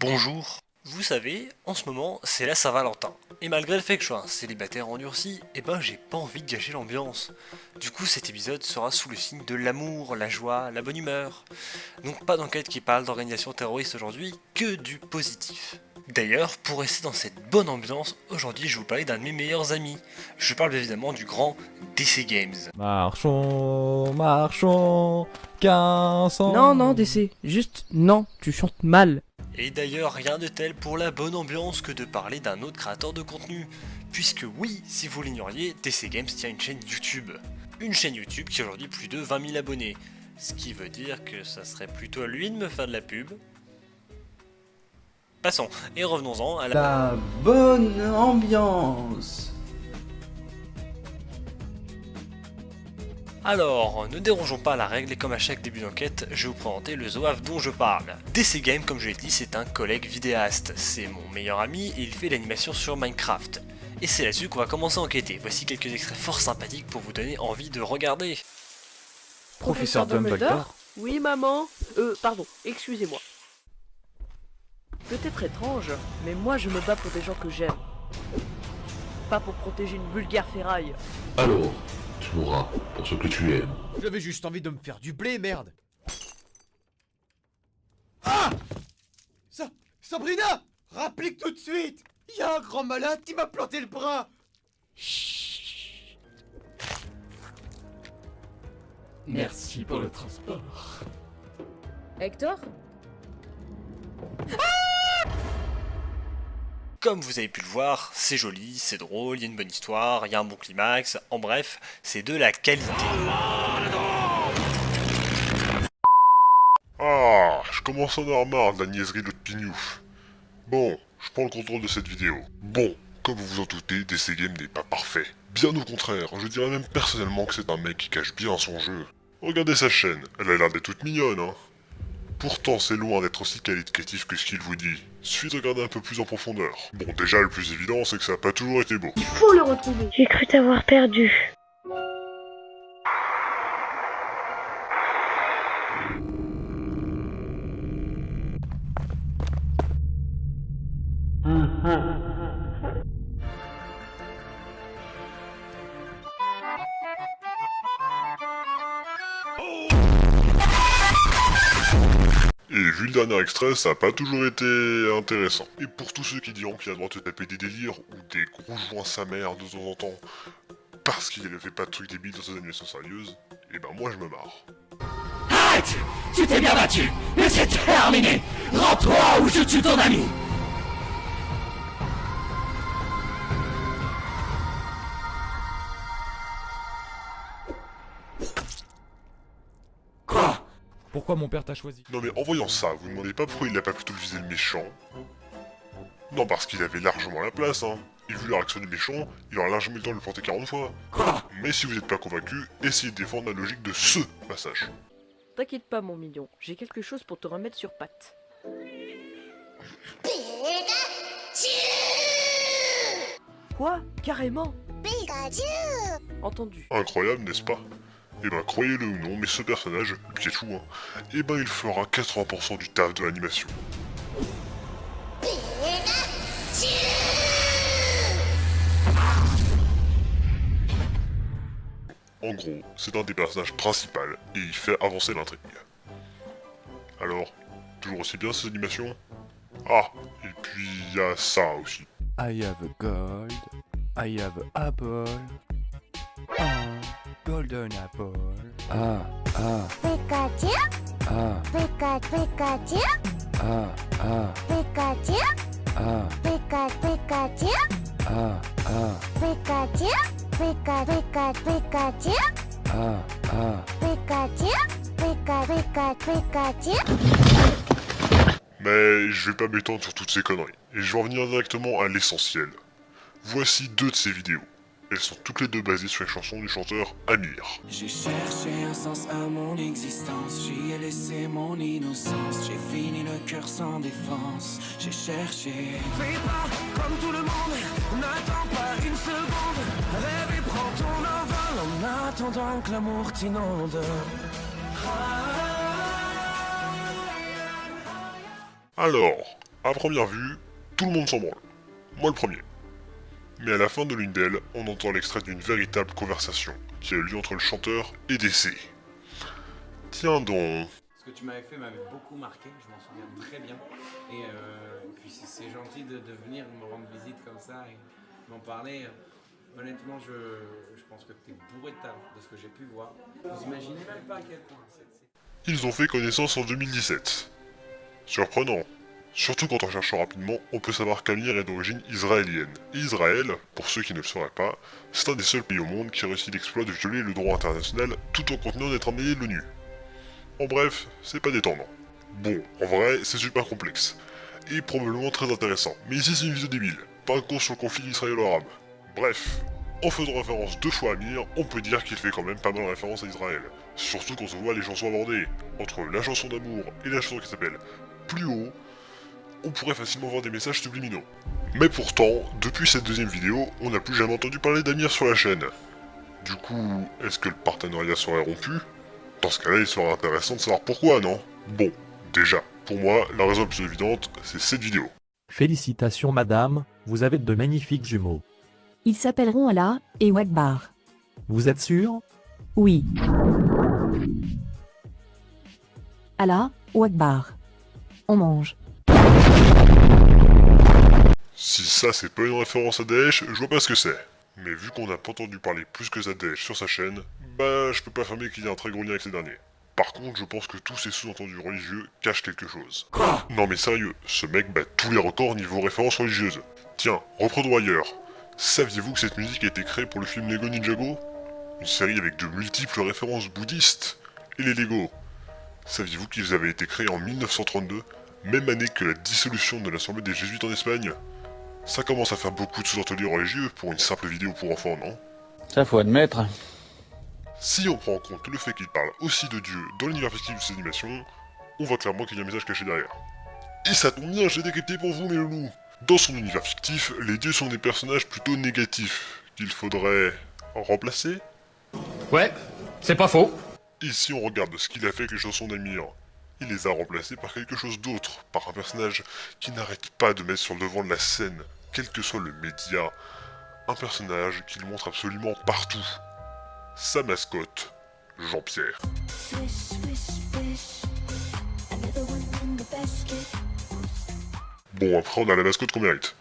Bonjour. Vous savez, en ce moment, c'est la Saint-Valentin. Et malgré le fait que je sois un célibataire endurci, j'ai pas envie de gâcher l'ambiance. Du coup, cet épisode sera sous le signe de l'amour, la joie, la bonne humeur. Donc pas d'enquête qui parle d'organisation terroriste aujourd'hui, que du positif. D'ailleurs, pour rester dans cette bonne ambiance, aujourd'hui je vais vous parler d'un de mes meilleurs amis. Je parle évidemment du grand DC Games. Marchons, marchons, 1500... Non, DC, juste non, tu chantes mal. Et d'ailleurs, rien de tel pour la bonne ambiance que de parler d'un autre créateur de contenu. Puisque oui, si vous l'ignoriez, DC Games tient une chaîne YouTube. Une chaîne YouTube qui a aujourd'hui plus de 20 000 abonnés. Ce qui veut dire que ça serait plutôt à lui de me faire de la pub. Passons, et revenons-en à La bonne ambiance. Alors, ne dérangeons pas la règle et comme à chaque début d'enquête, je vais vous présenter le Zoaf dont je parle. DC Game, comme je l'ai dit, c'est un collègue vidéaste. C'est mon meilleur ami et il fait l'animation sur Minecraft. Et c'est là-dessus qu'on va commencer à enquêter. Voici quelques extraits fort sympathiques pour vous donner envie de regarder. Professeur Dumbledore. Oui, maman. Pardon, excusez-moi. Peut-être étrange, mais moi je me bats pour des gens que j'aime. Pas pour protéger une vulgaire ferraille. Alors, tu mourras pour ce que tu aimes. J'avais juste envie de me faire du blé, merde. Ah! Sabrina! Rapplique tout de suite! Il y a un grand malade qui m'a planté le bras! Merci pour le transport. Hector? Comme vous avez pu le voir, c'est joli, c'est drôle, il y a une bonne histoire, il y a un bon climax, en bref, c'est de la qualité. Ah, je commence à en avoir marre de la niaiserie de l'autre pignouf. Bon, je prends le contrôle de cette vidéo. Bon, comme vous vous en doutez, DC Game n'est pas parfait. Bien au contraire, je dirais même personnellement que c'est un mec qui cache bien son jeu. Regardez sa chaîne, elle a l'air d'être toute mignonne, hein. Pourtant, c'est loin d'être aussi qualitatif que ce qu'il vous dit. Suffit de regarder un peu plus en profondeur. Bon, déjà, le plus évident, c'est que ça n'a pas toujours été beau. Il faut le retrouver. J'ai cru t'avoir perdu. Et vu le dernier extrait, ça n'a pas toujours été intéressant. Et pour tous ceux qui diront qu'il a le droit de taper des délires ou des gros joints sa mère de temps en temps, parce qu'il ne fait pas de trucs débiles dans ses animations sérieuses, et ben moi je me marre. Arrête! Tu t'es bien battu, mais c'est terminé! Rends-toi ou je tue ton ami! Quoi? Pourquoi mon père t'a choisi? Non mais en voyant ça, vous ne demandez pas pourquoi il n'a pas plutôt visé le méchant? Non, parce qu'il avait largement la place, hein. Et vu la réaction du méchant, il aura largement eu le temps de le planter 40 fois. Quoi? Mais si vous n'êtes pas convaincu, essayez de défendre la logique de ce passage. T'inquiète pas, mon mignon, j'ai quelque chose pour te remettre sur pattes. Quoi? Carrément? Entendu. Incroyable, n'est-ce pas? Et ben croyez-le ou non, mais ce personnage, Pichou, hein, et ben il fera 80% du taf de l'animation. En gros, c'est un des personnages principaux et il fait avancer l'intrigue. Alors, toujours aussi bien ces animations? Ah, et puis il y a ça aussi. I have a gold, I have a apple, golden apple. Pikachu, Pikachu, Pikachu, Pikachu, Pikachu, Pikachu, Pikachu. Mais je vais pas m'étendre sur toutes ces conneries, et je vais en venir directement à l'essentiel. Voici deux de ces vidéos. Elles sont toutes les deux basées sur les chansons du chanteur Amir. J'ai cherché un sens à mon existence, j'y ai laissé mon innocence, j'ai fini le cœur sans défense, j'ai cherché. Fais pas comme tout le monde, n'attends pas une seconde, rêve et prends ton envol en attendant que l'amour t'inonde. Alors, À première vue, tout le monde s'en branle. Moi le premier. Mais à la fin de l'une d'elles, on entend l'extrait d'une véritable conversation qui a eu lieu entre le chanteur et DC. Tiens donc. Ce que tu m'avais fait m'avait beaucoup marqué, je m'en souviens très bien. Et puis c'est gentil de venir me rendre visite comme ça et m'en parler. Honnêtement, je pense que tu es bourré de talent, de ce que j'ai pu voir. Vous imaginez même pas à quel point Ils ont fait connaissance en 2017. Surprenant. Surtout quand on cherche rapidement, on peut savoir qu'Amir est d'origine israélienne. Et Israël, pour ceux qui ne le sauraient pas, c'est un des seuls pays au monde qui a réussi l'exploit de violer le droit international tout en continuant d'être un allié de l'ONU. En bref, c'est pas détendant. Bon, en vrai, c'est super complexe. Et probablement très intéressant. Mais ici c'est une vidéo débile, pas un cours sur le conflit israélo-arabe. Bref, en faisant référence 2 fois à Amir, on peut dire qu'il fait quand même pas mal référence à Israël. Surtout quand on voit les chansons abordées. Entre la chanson d'amour et la chanson qui s'appelle Plus haut, on pourrait facilement voir des messages subliminaux. Mais pourtant, depuis cette deuxième vidéo, on n'a plus jamais entendu parler d'Amir sur la chaîne. Du coup, est-ce que le partenariat serait rompu? Dans ce cas-là, il serait intéressant de savoir pourquoi, non? Bon, déjà, pour moi, la raison la plus évidente, c'est cette vidéo. Félicitations madame, vous avez de magnifiques jumeaux. Ils s'appelleront Allah et Wakbar. Vous êtes sûr? Oui. Allah, Wakbar. On mange. Si ça c'est pas une référence à Daesh, je vois pas ce que c'est. Mais vu qu'on n'a pas entendu parler plus que ça de Daesh sur sa chaîne, bah je peux pas affirmer qu'il y a un très gros lien avec ces derniers. Par contre, je pense que tous ces sous-entendus religieux cachent quelque chose. Quoi? Non mais sérieux, ce mec bat tous les records niveau références religieuses. Tiens, reprenons ailleurs. Saviez-vous que cette musique a été créée pour le film Lego Ninjago? Une série avec de multiples références bouddhistes. Et les Lego. Saviez-vous qu'ils avaient été créés en 1932, même année que la dissolution de l'Assemblée des Jésuites en Espagne? Ça commence à faire beaucoup de sous-entendus religieux pour une simple vidéo pour enfants, non? Ça faut admettre. Si on prend en compte le fait qu'il parle aussi de Dieu dans l'univers fictif de ces animations, on voit clairement qu'il y a un message caché derrière. Et ça tombe bien, j'ai décrypté pour vous mes loulous. Dans son univers fictif, les dieux sont des personnages plutôt négatifs, qu'il faudrait remplacer. Ouais, c'est pas faux. Et si on regarde ce qu'il a fait avec les chansons d'Amir, il les a remplacés par quelque chose d'autre, par un personnage qui n'arrête pas de mettre sur le devant de la scène, quel que soit le média, un personnage qu'il montre absolument partout. Sa mascotte, Jean-Pierre. Bon, après on a la mascotte qu'on mérite.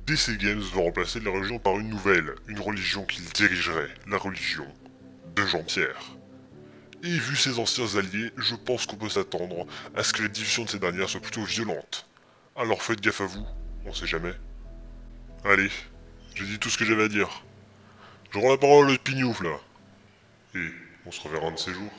DC Games va remplacer la religion par une nouvelle, une religion qu'il dirigerait, la religion de Jean-Pierre. Et vu ses anciens alliés, je pense qu'on peut s'attendre à ce que la diffusion de ces dernières soit plutôt violente. Alors faites gaffe à vous, on sait jamais. Allez, j'ai dit tout ce que j'avais à dire. Je rends la parole à Pignouf là. Et on se reverra un de ces jours.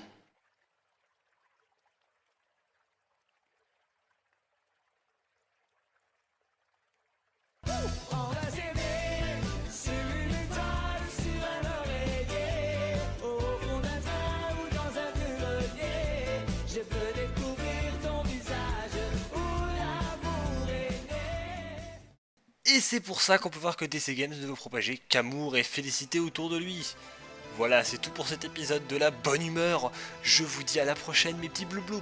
Et c'est pour ça qu'on peut voir que DC Games ne veut propager qu'amour et félicité autour de lui. Voilà, c'est tout pour cet épisode de la bonne humeur. Je vous dis à la prochaine mes petits bloup-bloup.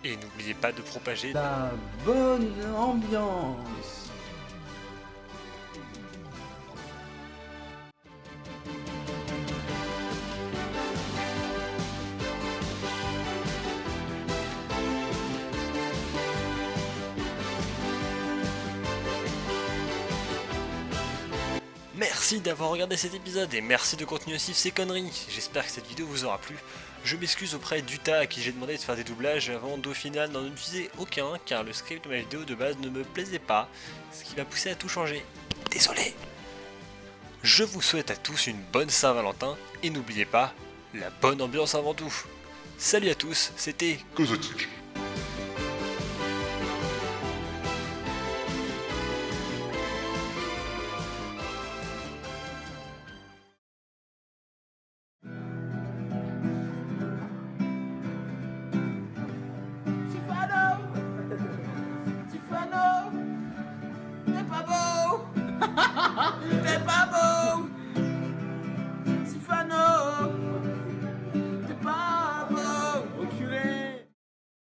Et n'oubliez pas de propager la bonne ambiance. Merci d'avoir regardé cet épisode et merci de continuer à suivre ces conneries. J'espère que cette vidéo vous aura plu. Je m'excuse auprès d'Uta à qui j'ai demandé de faire des doublages avant d'au final n'en utiliser aucun car le script de ma vidéo de base ne me plaisait pas, ce qui m'a poussé à tout changer. Désolé. Je vous souhaite à tous une bonne Saint-Valentin et n'oubliez pas, la bonne ambiance avant tout. Salut à tous, c'était Kozotic.